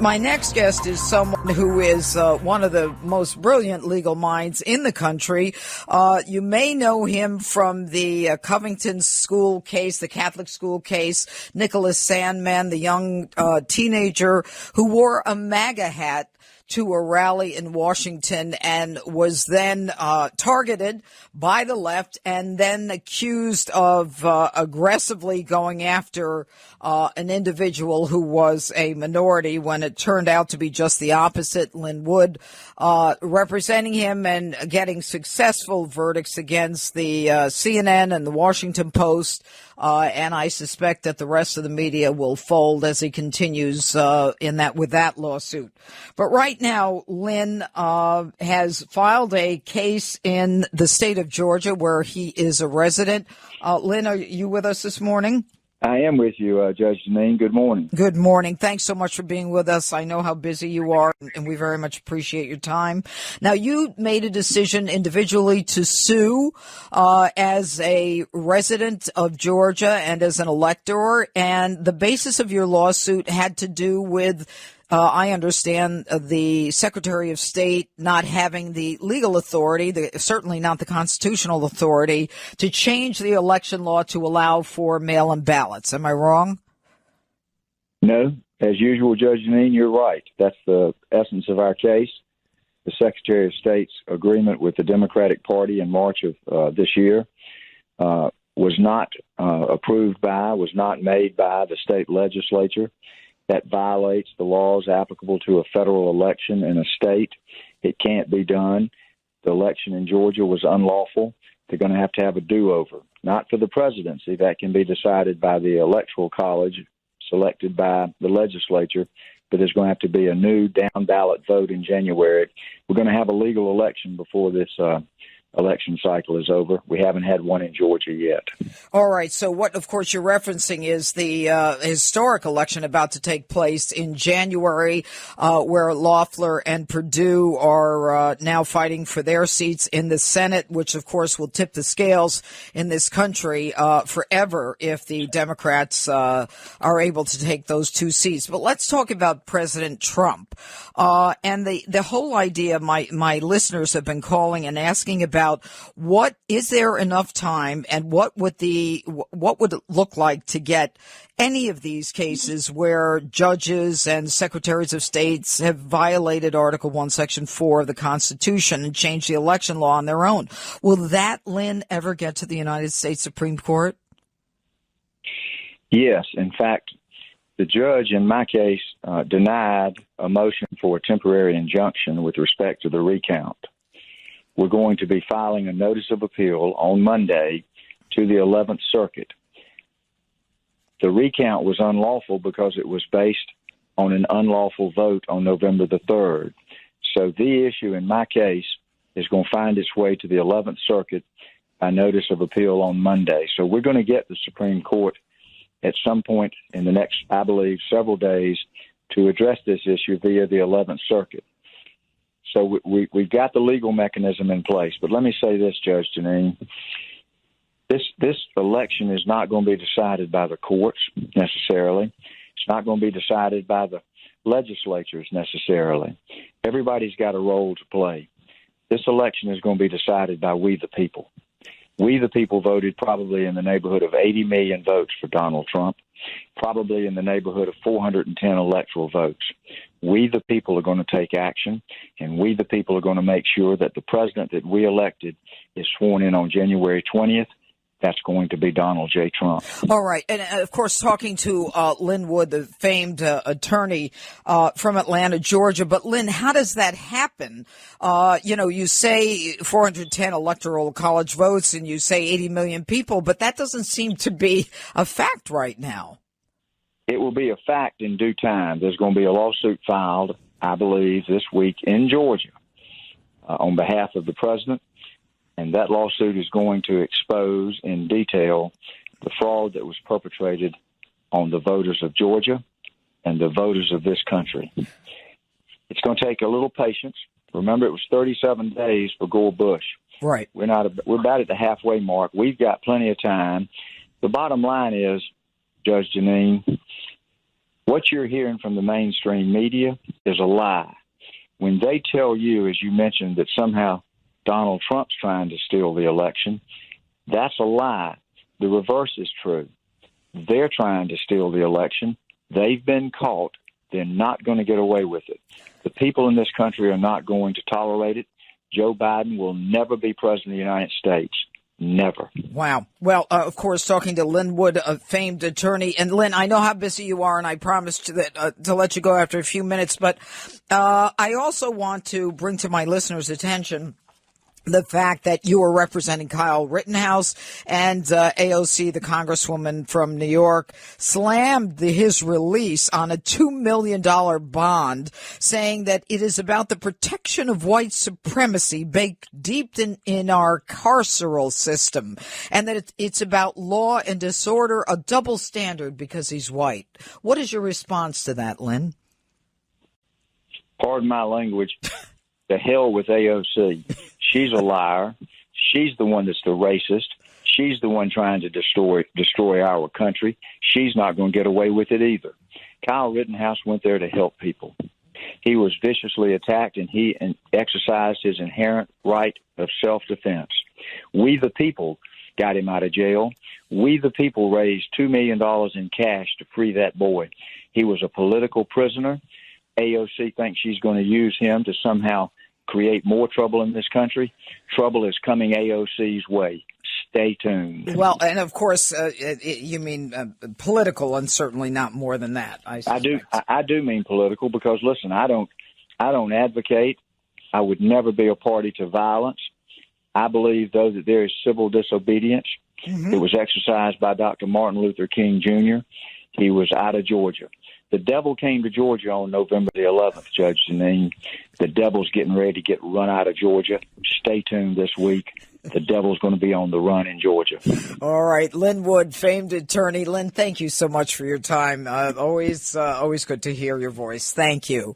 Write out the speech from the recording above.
My next guest is someone who is one of the most brilliant legal minds in the country. You may know him from the Covington school case, the Catholic school case. Nicholas Sandmann, the young teenager who wore a MAGA hat to a rally in Washington and was then targeted by the left and then accused of aggressively going after an individual who was a minority when it turned out to be just the opposite. Lin Wood representing him and getting successful verdicts against the CNN and the Washington Post. And I suspect that the rest of the media will fold as he continues with that lawsuit. But right now, Lin has filed a case in the state of Georgia where he is a resident. Lin, are you with us this morning? I am with you, Judge Jeanine. Good morning. Good morning. Thanks so much for being with us. I know how busy you are, and we very much appreciate your time. Now, you made a decision individually to sue as a resident of Georgia and as an elector, and the basis of your lawsuit had to do with I understand the Secretary of State not having the legal authority, certainly not the constitutional authority, to change the election law to allow for mail-in ballots. Am I wrong? No. As usual, Judge Jeanine, you're right. That's the essence of our case. The Secretary of State's agreement with the Democratic Party in March of this year was not approved by, was not made by the state legislature. That violates the laws applicable to a federal election in a state. It can't be done. The election in Georgia was unlawful. They're going to have a do-over, not for the presidency. That can be decided by the Electoral College, selected by the legislature, but there's going to have to be a new down-ballot vote in January. We're going to have a legal election before this election cycle is over. We haven't had one in Georgia yet. All right. So what, of course, you're referencing is the historic election about to take place in January, where Loeffler and Perdue are now fighting for their seats in the Senate, which, of course, will tip the scales in this country forever if the Democrats are able to take those two seats. But let's talk about President Trump. And the whole idea, my listeners have been calling and asking about what is there enough time and what would it look like to get any of these cases where judges and secretaries of states have violated Article 1, Section 4 of the Constitution and changed the election law on their own. Will that, Lin, ever get to the United States Supreme Court? Yes. In fact, the judge in my case denied a motion for a temporary injunction with respect to the recount. We're going to be filing a notice of appeal on Monday to the 11th Circuit. The recount was unlawful because it was based on an unlawful vote on November the 3rd. So the issue in my case is going to find its way to the 11th Circuit by notice of appeal on Monday. So we're going to get the Supreme Court at some point in the next, I believe, several days to address this issue via the 11th Circuit. So we've got the legal mechanism in place. But let me say this, Judge Jeanine. This election is not going to be decided by the courts necessarily. It's not going to be decided by the legislatures necessarily. Everybody's got a role to play. This election is going to be decided by we the people. We the people voted probably in the neighborhood of 80 million votes for Donald Trump, probably in the neighborhood of 410 electoral votes. We the people are going to take action, and we the people are going to make sure that the president that we elected is sworn in on January 20th. That's going to be Donald J. Trump. All right. And, of course, talking to Lin Wood, the famed attorney from Atlanta, Georgia. But, Lin, how does that happen? You say 410 electoral college votes and you say 80 million people, but that doesn't seem to be a fact right now. It will be a fact in due time. There's going to be a lawsuit filed, I believe, this week in Georgia on behalf of the president. And that lawsuit is going to expose in detail the fraud that was perpetrated on the voters of Georgia and the voters of this country. It's going to take a little patience. Remember, it was 37 days for Gore Bush. Right. We're about at the halfway mark. We've got plenty of time. The bottom line is, Judge Jeanine, What you're hearing from the mainstream media is a lie. When they tell you, as you mentioned, that somehow Donald Trump's trying to steal the election, that's a lie. The reverse is true. They're trying to steal the election. They've been caught. They're not going to get away with it. The people in this country are not going to tolerate it. Joe Biden will never be president of the United States. Never. Wow. Well, of course, talking to Lin Wood, a famed attorney. And Lin, I know how busy you are, and I promised to let you go after a few minutes. But I also want to bring to my listeners' attention the fact that you are representing Kyle Rittenhouse and AOC, the congresswoman from New York, slammed his release on a $2 million bond, saying that it is about the protection of white supremacy baked deep in our carceral system, and that it's about law and disorder, a double standard because he's white. What is your response to that, Lin? Pardon my language. The hell with AOC. She's a liar. She's the one that's the racist. She's the one trying to destroy our country. She's not going to get away with it either. Kyle Rittenhouse went there to help people. He was viciously attacked, and he exercised his inherent right of self-defense. We, the people, got him out of jail. We, the people, raised $2 million in cash to free that boy. He was a political prisoner. AOC thinks she's going to use him to somehow create more trouble in this country. Trouble is coming AOC's way. Stay tuned. Well, and of course, you mean political, and certainly not more than that. I do mean political because, listen, I don't advocate. I would never be a party to violence. I believe, though, that there is civil disobedience. Mm-hmm. It was exercised by Dr. Martin Luther King Jr. He was out of Georgia. The devil came to Georgia on November the 11th, Judge Jeanine. The devil's getting ready to get run out of Georgia. Stay tuned this week. The devil's going to be on the run in Georgia. All right. Lin Wood, famed attorney. Lin, thank you so much for your time. Always good to hear your voice. Thank you.